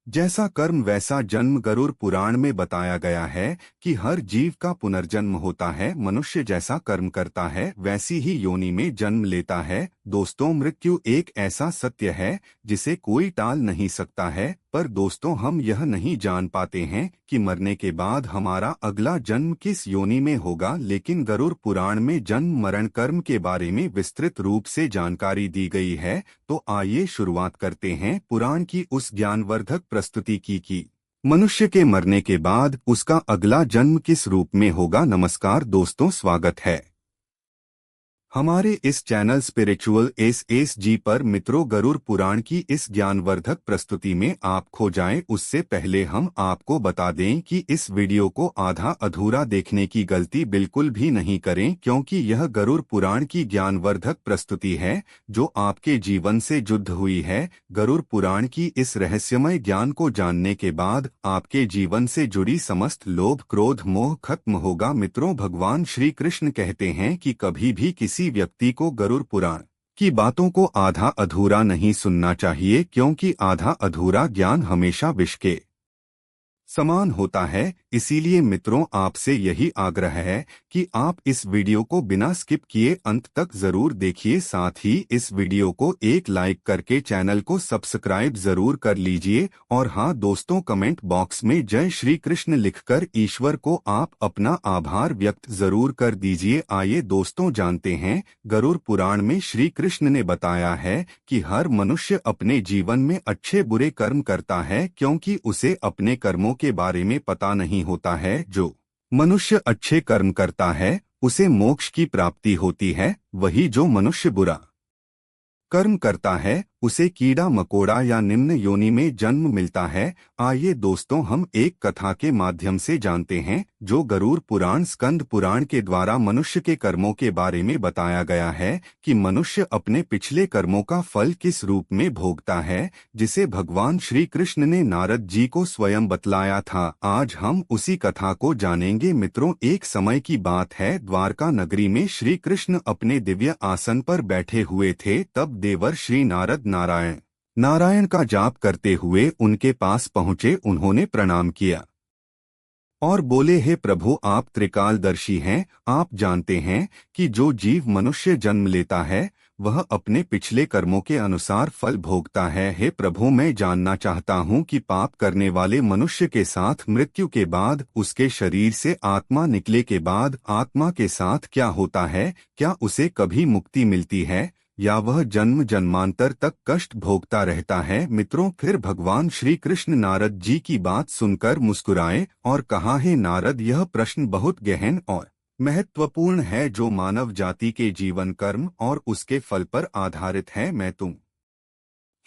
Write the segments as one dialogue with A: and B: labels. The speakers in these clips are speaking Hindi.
A: जैसा कर्म वैसा जन्म गरुड़ पुराण में बताया गया है कि हर जीव का पुनर्जन्म होता है। मनुष्य जैसा कर्म करता है वैसी ही योनि में जन्म लेता है। दोस्तों, मृत्यु एक ऐसा सत्य है जिसे कोई टाल नहीं सकता है, पर दोस्तों हम यह नहीं जान पाते हैं कि मरने के बाद हमारा अगला जन्म किस योनि में होगा। लेकिन गरुड़ पुराण में जन्म मरण कर्म के बारे में विस्तृत रूप से जानकारी दी गई है। तो आइए शुरुआत करते हैं पुराण की उस ज्ञानवर्धक प्रस्तुति की मनुष्य के मरने के बाद उसका अगला जन्म किस रूप में होगा। नमस्कार दोस्तों, स्वागत है हमारे इस चैनल स्पिरिचुअल SSG पर। मित्रों, गरुड़ पुराण की इस ज्ञानवर्धक प्रस्तुति में आप खो जाएं उससे पहले हम आपको बता दें कि इस वीडियो को आधा अधूरा देखने की गलती बिल्कुल भी नहीं करें, क्योंकि यह गरुड़ पुराण की ज्ञानवर्धक प्रस्तुति है जो आपके जीवन से जुड़ हुई है। गरुड़ पुराण की इस रहस्यमय ज्ञान को जानने के बाद आपके जीवन से जुड़ी समस्त लोभ क्रोध मोह खत्म होगा। मित्रों, भगवान श्री कृष्ण कहते हैं कि कभी भी किसी व्यक्ति को गरुड़ पुराण की बातों को आधा अधूरा नहीं सुनना चाहिए, क्योंकि आधा अधूरा ज्ञान हमेशा विष के समान होता है। इसीलिए मित्रों, आपसे यही आग्रह है कि आप इस वीडियो को बिना स्किप किए अंत तक जरूर देखिए। साथ ही इस वीडियो को एक लाइक करके चैनल को सब्सक्राइब जरूर कर लीजिए। और हाँ दोस्तों, कमेंट बॉक्स में जय श्री कृष्ण लिखकर ईश्वर को आप अपना आभार व्यक्त जरूर कर दीजिए। आइए दोस्तों जानते हैं, गरुड़ पुराण में श्री कृष्ण ने बताया है कि हर मनुष्य अपने जीवन में अच्छे बुरे कर्म करता है, क्योंकि उसे अपने कर्मों के बारे में पता नहीं होता है। जो मनुष्य अच्छे कर्म करता है उसे मोक्ष की प्राप्ति होती है, वही जो मनुष्य बुरा कर्म करता है उसे कीड़ा मकोड़ा या निम्न योनि में जन्म मिलता है। आइए दोस्तों हम एक कथा के माध्यम से जानते हैं जो गरुड़ पुराण स्कंद पुराण के द्वारा मनुष्य के कर्मों के बारे में बताया गया है कि मनुष्य अपने पिछले कर्मों का फल किस रूप में भोगता है, जिसे भगवान श्री कृष्ण ने नारद जी को स्वयं बतलाया था। आज हम उसी कथा को जानेंगे। मित्रों, एक समय की बात है, द्वारका नगरी में श्री कृष्ण अपने दिव्य आसन पर बैठे हुए थे। तब देवर श्री नारायण का जाप करते हुए उनके पास पहुँचे। उन्होंने प्रणाम किया और बोले, हे प्रभु, आप त्रिकालदर्शी हैं। आप जानते हैं कि जो जीव मनुष्य जन्म लेता है वह अपने पिछले कर्मों के अनुसार फल भोगता है। हे प्रभु, मैं जानना चाहता हूँ कि पाप करने वाले मनुष्य के साथ मृत्यु के बाद उसके शरीर से आत्मा निकले के बाद आत्मा के साथ क्या होता है? क्या उसे कभी मुक्ति मिलती है या वह जन्म जन्मांतर तक कष्ट भोगता रहता है? मित्रों, फिर भगवान श्री कृष्ण नारद जी की बात सुनकर मुस्कुराए और कहा, हे नारद, यह प्रश्न बहुत गहन और महत्वपूर्ण है जो मानव जाति के जीवन कर्म और उसके फल पर आधारित है। मैं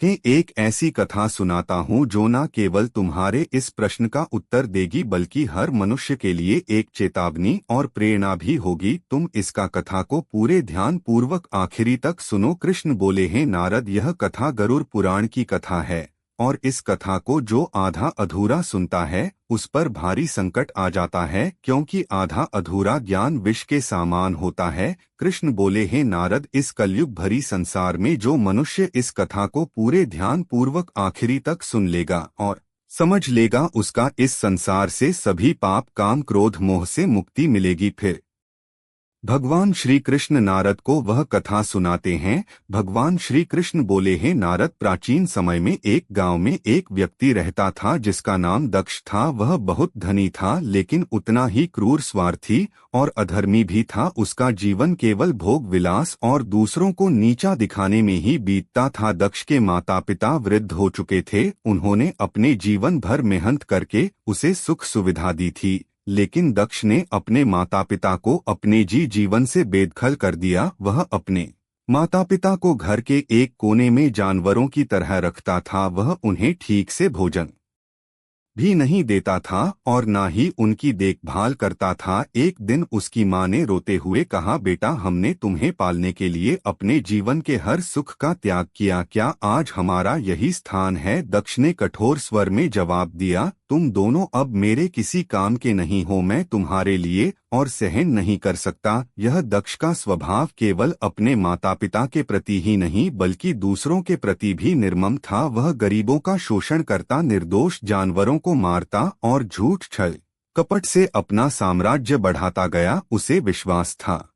A: एक ऐसी कथा सुनाता हूँ जो न केवल तुम्हारे इस प्रश्न का उत्तर देगी बल्कि हर मनुष्य के लिए एक चेतावनी और प्रेरणा भी होगी। तुम इसका कथा को पूरे ध्यान पूर्वक आखिरी तक सुनो। कृष्ण बोले, हैं नारद, यह कथा गरुड़ पुराण की कथा है और इस कथा को जो आधा अधूरा सुनता है उस पर भारी संकट आ जाता है, क्योंकि आधा अधूरा ज्ञान विष के समान होता है। कृष्ण बोले, हे नारद, इस कलयुग भरी संसार में जो मनुष्य इस कथा को पूरे ध्यान पूर्वक आखिरी तक सुन लेगा और समझ लेगा, उसका इस संसार से सभी पाप काम क्रोध मोह से मुक्ति मिलेगी। फिर भगवान श्री कृष्ण नारद को वह कथा सुनाते हैं। भगवान श्री कृष्ण बोले, हैं नारद, प्राचीन समय में एक गांव में एक व्यक्ति रहता था जिसका नाम दक्ष था। वह बहुत धनी था लेकिन उतना ही क्रूर, स्वार्थी और अधर्मी भी था। उसका जीवन केवल भोग विलास और दूसरों को नीचा दिखाने में ही बीतता था। दक्ष के माता पिता वृद्ध हो चुके थे। उन्होंने अपने जीवन भर मेहनत करके उसे सुख सुविधा दी थी, लेकिन दक्ष ने अपने माता पिता को अपने जीवन से बेदखल कर दिया। वह अपने माता पिता को घर के एक कोने में जानवरों की तरह रखता था। वह उन्हें ठीक से भोजन भी नहीं देता था और ना ही उनकी देखभाल करता था। एक दिन उसकी माँ ने रोते हुए कहा, बेटा, हमने तुम्हें पालने के लिए अपने जीवन के हर सुख का त्याग किया, क्या आज हमारा यही स्थान है? दक्ष ने कठोर स्वर में जवाब दिया, तुम दोनों अब मेरे किसी काम के नहीं हो, मैं तुम्हारे लिए और सहन नहीं कर सकता। यह दक्ष का स्वभाव केवल अपने माता पिता के प्रति ही नहीं बल्कि दूसरों के प्रति भी निर्मम था। वह गरीबों का शोषण करता, निर्दोष जानवरों को मारता और झूठ छल कपट से अपना साम्राज्य बढ़ाता गया। उसे विश्वास था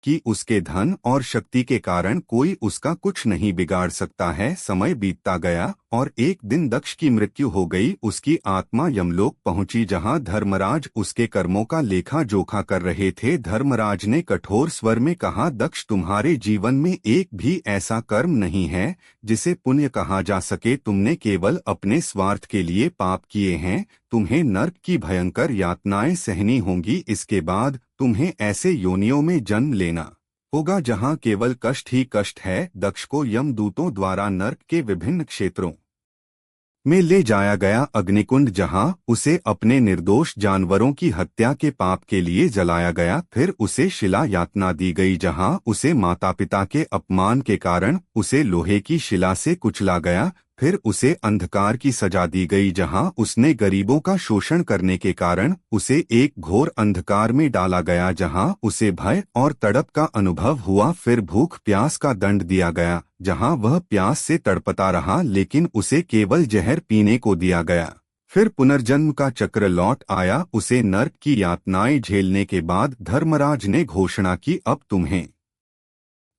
A: कि उसके धन और शक्ति के कारण कोई उसका कुछ नहीं बिगाड़ सकता है। समय बीतता गया और एक दिन दक्ष की मृत्यु हो गई। उसकी आत्मा यमलोक पहुंची, जहां धर्मराज उसके कर्मों का लेखा जोखा कर रहे थे। धर्मराज ने कठोर स्वर में कहा, दक्ष, तुम्हारे जीवन में एक भी ऐसा कर्म नहीं है जिसे पुण्य कहा जा सके। तुमने केवल अपने स्वार्थ के लिए पाप किए हैं। तुम्हें नर्क की भयंकर यातनाएं सहनी होंगी। इसके बाद तुम्हें ऐसे योनियों में जन्म लेना होगा जहां केवल कष्ट ही कष्ट है। दक्ष को यमदूतों द्वारा नर्क के विभिन्न क्षेत्रों में ले जाया गया। अग्निकुंड, जहां उसे अपने निर्दोष जानवरों की हत्या के पाप के लिए जलाया गया। फिर उसे शिला यातना दी गई, जहां उसे माता पिता के अपमान के कारण उसे लोहे की शिला से कुचला गया। फिर उसे अंधकार की सजा दी गई, जहां उसने गरीबों का शोषण करने के कारण उसे एक घोर अंधकार में डाला गया, जहां उसे भय और तड़प का अनुभव हुआ। फिर भूख प्यास का दंड दिया गया, जहां वह प्यास से तड़पता रहा लेकिन उसे केवल जहर पीने को दिया गया। फिर पुनर्जन्म का चक्र लौट आया। उसे नर्क की यातनाएं झेलने के बाद धर्मराज ने घोषणा की, अब तुम्हें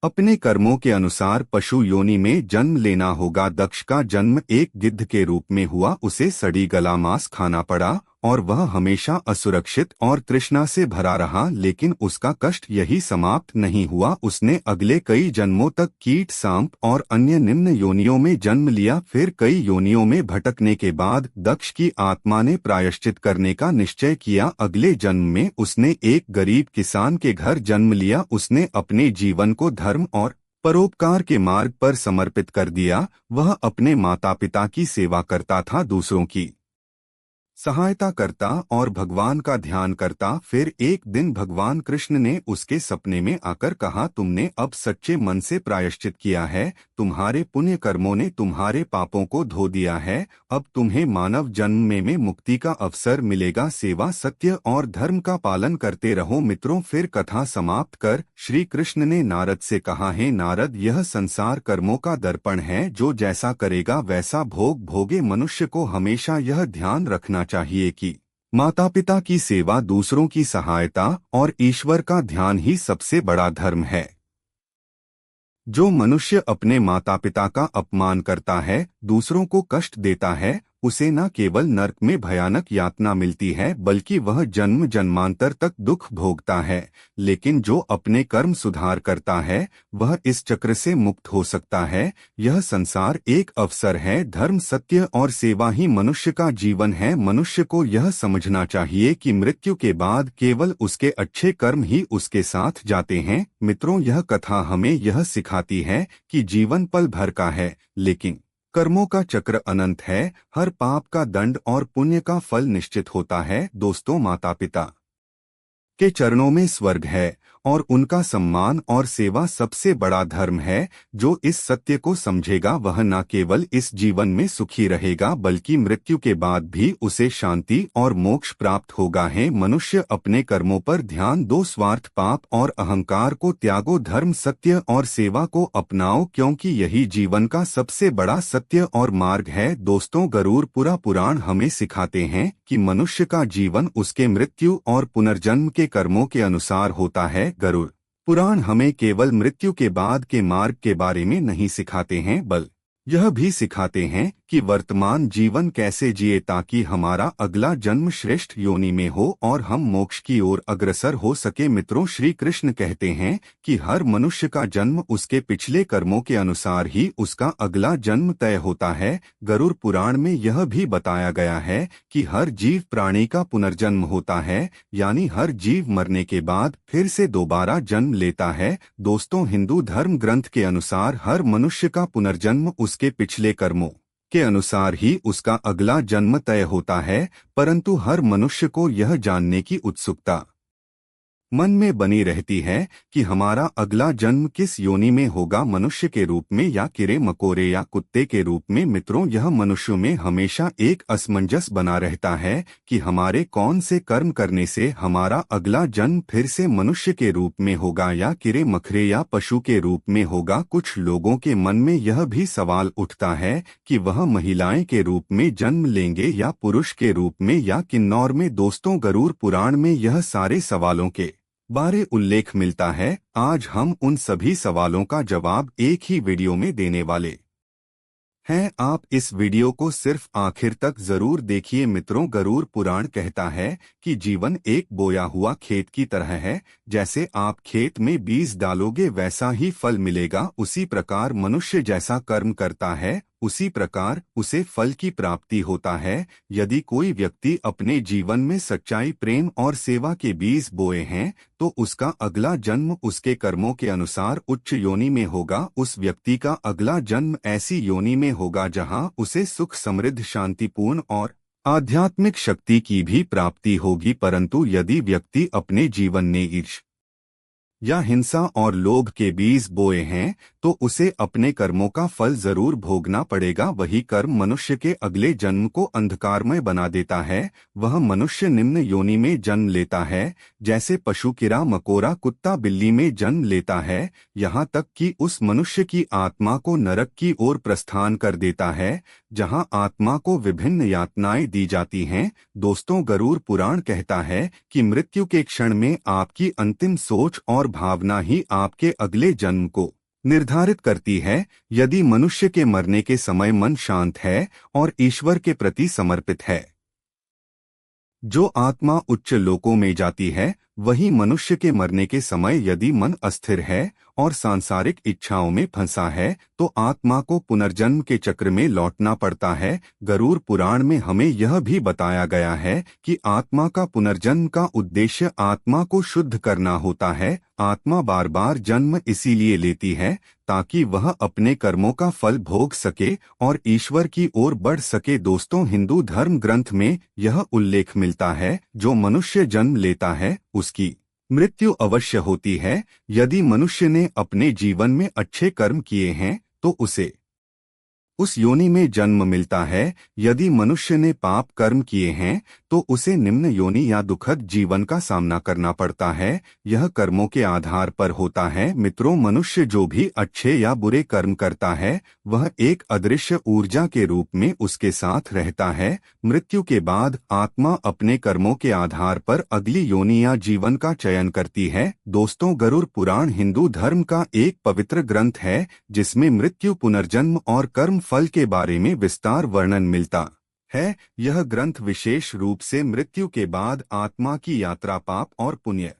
A: अपने कर्मों के अनुसार पशु योनि में जन्म लेना होगा। दक्ष का जन्म एक गिद्ध के रूप में हुआ। उसे सड़ी गला मांस खाना पड़ा और वह हमेशा असुरक्षित और तृष्णा से भरा रहा। लेकिन उसका कष्ट यही समाप्त नहीं हुआ। उसने अगले कई जन्मों तक कीट, सांप और अन्य निम्न योनियों में जन्म लिया। फिर कई योनियों में भटकने के बाद दक्ष की आत्मा ने प्रायश्चित करने का निश्चय किया। अगले जन्म में उसने एक गरीब किसान के घर जन्म लिया। उसने अपने जीवन को धर्म और परोपकार के मार्ग पर समर्पित कर दिया। वह अपने माता पिता की सेवा करता था, दूसरों की सहायता करता और भगवान का ध्यान करता। फिर एक दिन भगवान कृष्ण ने उसके सपने में आकर कहा, तुमने अब सच्चे मन से प्रायश्चित किया है। तुम्हारे पुण्य कर्मों ने तुम्हारे पापों को धो दिया है। अब तुम्हें मानव जन्म में मुक्ति का अवसर मिलेगा। सेवा, सत्य और धर्म का पालन करते रहो। मित्रों, फिर कथा समाप्त कर श्री कृष्ण ने नारद से कहा, हे नारद, यह संसार कर्मों का दर्पण है। जो जैसा करेगा वैसा भोग भोगे। मनुष्य को हमेशा यह ध्यान रखना चाहिए कि माता पिता की सेवा, दूसरों की सहायता और ईश्वर का ध्यान ही सबसे बड़ा धर्म है। जो मनुष्य अपने माता पिता का अपमान करता है, दूसरों को कष्ट देता है, उसे न केवल नरक में भयानक यातना मिलती है बल्कि वह जन्म जन्मांतर तक दुख भोगता है। लेकिन जो अपने कर्म सुधार करता है वह इस चक्र से मुक्त हो सकता है। यह संसार एक अवसर है। धर्म, सत्य और सेवा ही मनुष्य का जीवन है। मनुष्य को यह समझना चाहिए कि मृत्यु के बाद केवल उसके अच्छे कर्म ही उसके साथ जाते हैं। मित्रों, यह कथा हमें यह सिखाती है कि जीवन पल भर का है लेकिन कर्मों का चक्र अनंत है। हर पाप का दंड और पुण्य का फल निश्चित होता है। दोस्तों, माता पिता के चरणों में स्वर्ग है और उनका सम्मान और सेवा सबसे बड़ा धर्म है। जो इस सत्य को समझेगा वह न केवल इस जीवन में सुखी रहेगा बल्कि मृत्यु के बाद भी उसे शांति और मोक्ष प्राप्त होगा। है मनुष्य, अपने कर्मों पर ध्यान दो, स्वार्थ, पाप और अहंकार को त्यागो, धर्म, सत्य और सेवा को अपनाओ, क्योंकि यही जीवन का सबसे बड़ा सत्य और मार्ग है। दोस्तों, गरुड़ पुराण हमें सिखाते हैं कि मनुष्य का जीवन उसके मृत्यु और पुनर्जन्म के कर्मों के अनुसार होता है। गरुड़ पुराण हमें केवल मृत्यु के बाद के मार्ग के बारे में नहीं सिखाते हैं बल्कि यह भी सिखाते हैं कि वर्तमान जीवन कैसे जिए ताकि हमारा अगला जन्म श्रेष्ठ योनि में हो और हम मोक्ष की ओर अग्रसर हो सके। मित्रों, श्री कृष्ण कहते हैं कि हर मनुष्य का जन्म उसके पिछले कर्मों के अनुसार ही उसका अगला जन्म तय होता है। गरुड़ पुराण में यह भी बताया गया है कि हर जीव प्राणी का पुनर्जन्म होता है, यानी हर जीव मरने के बाद फिर से दोबारा जन्म लेता है। दोस्तों, हिंदू धर्म ग्रंथ के अनुसार हर मनुष्य का पुनर्जन्म उसके पिछले कर्मों के अनुसार ही उसका अगला जन्म तय होता है, परंतु हर मनुष्य को यह जानने की उत्सुकता मन में बनी रहती है कि हमारा अगला जन्म किस योनि में होगा, मनुष्य के रूप में या कीड़े मकोड़े या कुत्ते के रूप में। मित्रों, यह मनुष्यों में हमेशा एक असमंजस बना रहता है कि हमारे कौन से कर्म करने से हमारा अगला जन्म फिर से मनुष्य के रूप में होगा या कीड़े मकोड़े या पशु के रूप में होगा। कुछ लोगों के मन में यह भी सवाल उठता है कि वह महिलाएं के रूप में जन्म लेंगे या पुरुष के रूप में या किन्नौर में। दोस्तों, गरुड़ पुराण में यह सारे सवालों के बारे उल्लेख मिलता है। आज हम उन सभी सवालों का जवाब एक ही वीडियो में देने वाले हैं। आप इस वीडियो को सिर्फ आखिर तक जरूर देखिए। मित्रों, गरुड़ पुराण कहता है कि जीवन एक बोया हुआ खेत की तरह है। जैसे आप खेत में बीज डालोगे वैसा ही फल मिलेगा। उसी प्रकार मनुष्य जैसा कर्म करता है उसी प्रकार उसे फल की प्राप्ति होता है। यदि कोई व्यक्ति अपने जीवन में सच्चाई, प्रेम और सेवा के बीज बोए हैं तो उसका अगला जन्म उसके कर्मों के अनुसार उच्च योनि में होगा। उस व्यक्ति का अगला जन्म ऐसी योनि में होगा जहां उसे सुख, समृद्ध, शांतिपूर्ण और आध्यात्मिक शक्ति की भी प्राप्ति होगी। परंतु यदि व्यक्ति अपने जीवन में ईर्ष्या या हिंसा और लोभ के बीज बोए हैं तो उसे अपने कर्मों का फल जरूर भोगना पड़ेगा। वही कर्म मनुष्य के अगले जन्म को अंधकारमय बना देता है। वह मनुष्य निम्न योनि में जन्म लेता है, जैसे पशु, कीड़ा मकोड़ा, कुत्ता, बिल्ली में जन्म लेता है, यहाँ तक कि उस मनुष्य की आत्मा को नरक की ओर प्रस्थान कर देता है, जहाँ आत्मा को विभिन्न यातनाएं दी जाती हैं। दोस्तों, गरुड़ पुराण कहता है कि मृत्यु के क्षण में आपकी अंतिम सोच और भावना ही आपके अगले जन्म को निर्धारित करती है। यदि मनुष्य के मरने के समय मन शांत है और ईश्वर के प्रति समर्पित है, जो आत्मा उच्च लोकों में जाती है, वही मनुष्य के मरने के समय यदि मन अस्थिर है और सांसारिक इच्छाओं में फंसा है तो आत्मा को पुनर्जन्म के चक्र में लौटना पड़ता है। गरुड़ पुराण में हमें यह भी बताया गया है कि आत्मा का पुनर्जन्म का उद्देश्य आत्मा को शुद्ध करना होता है। आत्मा बार बार जन्म इसीलिए लेती है ताकि वह अपने कर्मों का फल भोग सके और ईश्वर की ओर बढ़ सके। दोस्तों, हिंदू धर्म ग्रंथ में यह उल्लेख मिलता है, जो मनुष्य जन्म लेता है उसकी मृत्यु अवश्य होती है। यदि मनुष्य ने अपने जीवन में अच्छे कर्म किए हैं तो उसे उस योनि में जन्म मिलता है। यदि मनुष्य ने पाप कर्म किए हैं तो उसे निम्न योनि या दुखद जीवन का सामना करना पड़ता है। यह कर्मों के आधार पर होता है। मित्रों, मनुष्य जो भी अच्छे या बुरे कर्म करता है वह एक अदृश्य ऊर्जा के रूप में उसके साथ रहता है। मृत्यु के बाद आत्मा अपने कर्मों के आधार पर अगली योनि या जीवन का चयन करती है। दोस्तों, गरुड़ पुराण हिंदू धर्म का एक पवित्र ग्रंथ है जिसमें मृत्यु, पुनर्जन्म और कर्म फल के बारे में विस्तार वर्णन मिलता है। यह ग्रंथ विशेष रूप से मृत्यु के बाद आत्मा की यात्रा, पाप और पुण्य,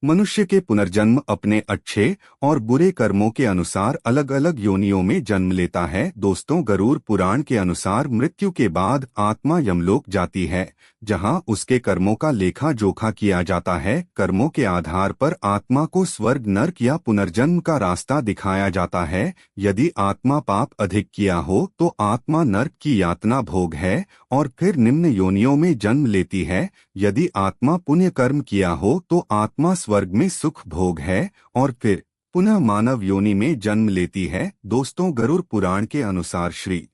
A: मनुष्य के पुनर्जन्म, अपने अच्छे और बुरे कर्मों के अनुसार अलग अलग योनियों में जन्म लेता है। दोस्तों, गरुड़ पुराण के अनुसार मृत्यु के बाद आत्मा यमलोक जाती है, जहां उसके कर्मों का लेखा जोखा किया जाता है। कर्मों के आधार पर आत्मा को स्वर्ग, नरक या पुनर्जन्म का रास्ता दिखाया जाता है। यदि आत्मा पाप अधिक किया हो तो आत्मा नरक की यातना भोग है और फिर निम्न योनियों में जन्म लेती है। यदि आत्मा पुण्य कर्म किया हो तो आत्मा स्वर्ग में सुख भोग है और फिर पुनः मानव योनि में जन्म लेती है। दोस्तों, गरुड़ पुराण के अनुसार श्री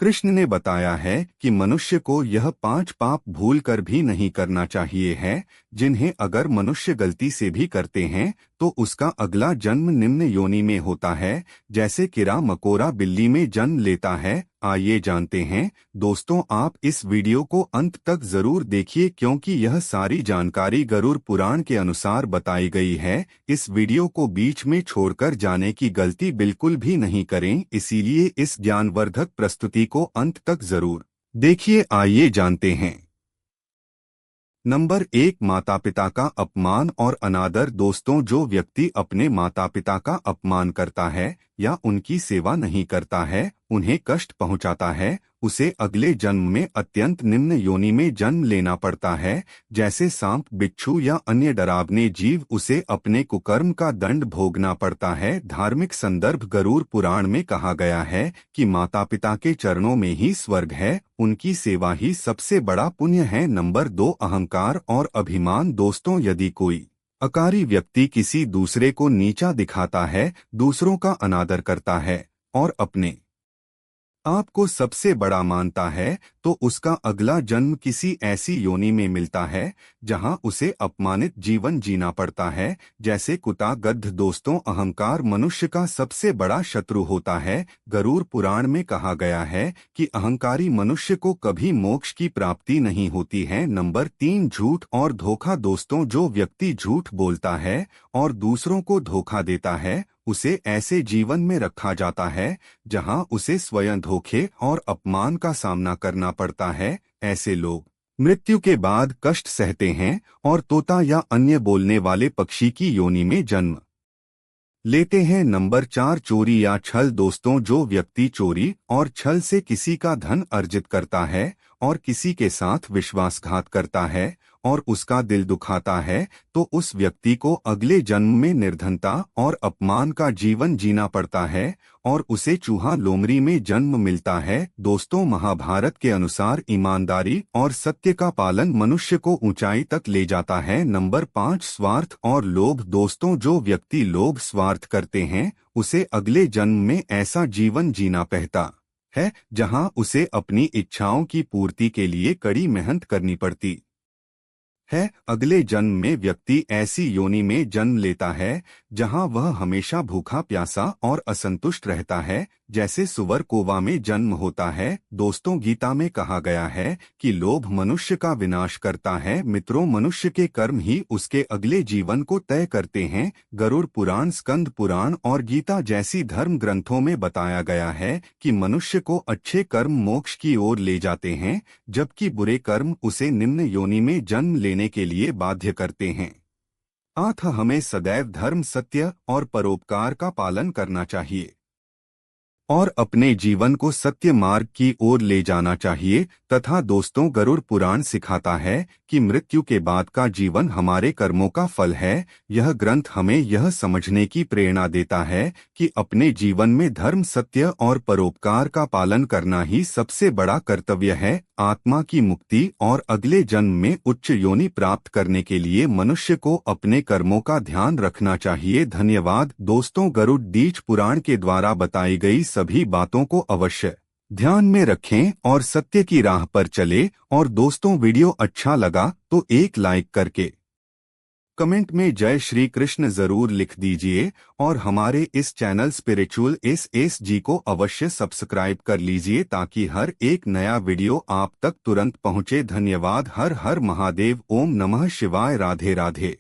A: कृष्ण ने बताया है कि मनुष्य को यह 5 पाप भूल कर भी नहीं करना चाहिए है, जिन्हें अगर मनुष्य गलती से भी करते हैं तो उसका अगला जन्म निम्न योनि में होता है, जैसे कीड़ा मकोड़ा बिल्ली में जन्म लेता है। आइए जानते हैं। दोस्तों, आप इस वीडियो को अंत तक जरूर देखिए क्योंकि यह सारी जानकारी गरुड़ पुराण के अनुसार बताई गई है। इस वीडियो को बीच में छोड़कर जाने की गलती बिल्कुल भी नहीं करें, इसीलिए इस ज्ञानवर्धक प्रस्तुति को अंत तक जरूर देखिए। आइए जानते हैं। नंबर 1, माता पिता का अपमान और अनादर। दोस्तों, जो व्यक्ति अपने माता पिता का अपमान करता है या उनकी सेवा नहीं करता है, उन्हें कष्ट पहुंचाता है, उसे अगले जन्म में अत्यंत निम्न योनि में जन्म लेना पड़ता है। जैसे सांप, बिच्छू या अन्य डरावने जीव, उसे अपने कुकर्म का दंड भोगना पड़ता है। धार्मिक संदर्भ गरुड़ पुराण में कहा गया है कि माता पिता के चरणों में ही स्वर्ग है, उनकी सेवा ही सबसे बड़ा पुण्य है। नंबर 2, अहंकार और अभिमान। दोस्तों, यदि कोई अकारी व्यक्ति किसी दूसरे को नीचा दिखाता है, दूसरों का अनादर करता है और अपने आपको सबसे बड़ा मानता है, तो उसका अगला जन्म किसी ऐसी योनि में मिलता है जहां उसे अपमानित जीवन जीना पड़ता है, जैसे कुत्ता, गद्ध। दोस्तों, अहंकार मनुष्य का सबसे बड़ा शत्रु होता है। गरुड़ पुराण में कहा गया है कि अहंकारी मनुष्य को कभी मोक्ष की प्राप्ति नहीं होती है। नंबर 3, झूठ और धोखा। दोस्तों, जो व्यक्ति झूठ बोलता है और दूसरों को धोखा देता है, उसे ऐसे जीवन में रखा जाता है जहां उसे स्वयं धोखे और अपमान का सामना करना पड़ता है। ऐसे लोग मृत्यु के बाद कष्ट सहते हैं और तोता या अन्य बोलने वाले पक्षी की योनि में जन्म लेते हैं। नंबर 4, चोरी या छल। दोस्तों, जो व्यक्ति चोरी और छल से किसी का धन अर्जित करता है और किसी के साथ विश्वासघात करता है और उसका दिल दुखाता है, तो उस व्यक्ति को अगले जन्म में निर्धनता और अपमान का जीवन जीना पड़ता है और उसे चूहा लोमड़ी में जन्म मिलता है। दोस्तों, महाभारत के अनुसार ईमानदारी और सत्य का पालन मनुष्य को ऊंचाई तक ले जाता है। नंबर 5, स्वार्थ और लोभ। दोस्तों, जो व्यक्ति लोभ स्वार्थ करते हैं, उसे अगले जन्म में ऐसा जीवन जीना पड़ता है जहां उसे अपनी इच्छाओं की पूर्ति के लिए कड़ी मेहनत करनी पड़ती है। अगले जन्म में व्यक्ति ऐसी योनि में जन्म लेता है जहां वह हमेशा भूखा, प्यासा और असंतुष्ट रहता है, जैसे सुअर कोवा में जन्म होता है। दोस्तों, गीता में कहा गया है कि लोभ मनुष्य का विनाश करता है। मित्रों, मनुष्य के कर्म ही उसके अगले जीवन को तय करते हैं। गरुड़ पुराण, स्कंद पुराण और गीता जैसी धर्म ग्रंथों में बताया गया है कि मनुष्य को अच्छे कर्म मोक्ष की ओर ले जाते हैं, जबकि बुरे कर्म उसे निम्न योनि में जन्म लेने के लिए बाध्य करते हैं। अतः हमें सदैव धर्म, सत्य और परोपकार का पालन करना चाहिए और अपने जीवन को सत्य मार्ग की ओर ले जाना चाहिए। तथा दोस्तों, गरुड़ पुराण सिखाता है कि मृत्यु के बाद का जीवन हमारे कर्मों का फल है। यह ग्रंथ हमें यह समझने की प्रेरणा देता है कि अपने जीवन में धर्म, सत्य और परोपकार का पालन करना ही सबसे बड़ा कर्तव्य है। आत्मा की मुक्ति और अगले जन्म में उच्च योनि प्राप्त करने के लिए मनुष्य को अपने कर्मों का ध्यान रखना चाहिए। धन्यवाद। दोस्तों, गरुड़ द्विज पुराण के द्वारा बताई गई सभी बातों को अवश्य ध्यान में रखें और सत्य की राह पर चले। और दोस्तों, वीडियो अच्छा लगा तो एक लाइक करके कमेंट में जय श्री कृष्ण जरूर लिख दीजिए और हमारे इस चैनल स्पिरिचुअल SSG को अवश्य सब्सक्राइब कर लीजिए ताकि हर एक नया वीडियो आप तक तुरंत पहुंचे। धन्यवाद। हर हर महादेव। ओम नमः शिवाय। राधे राधे।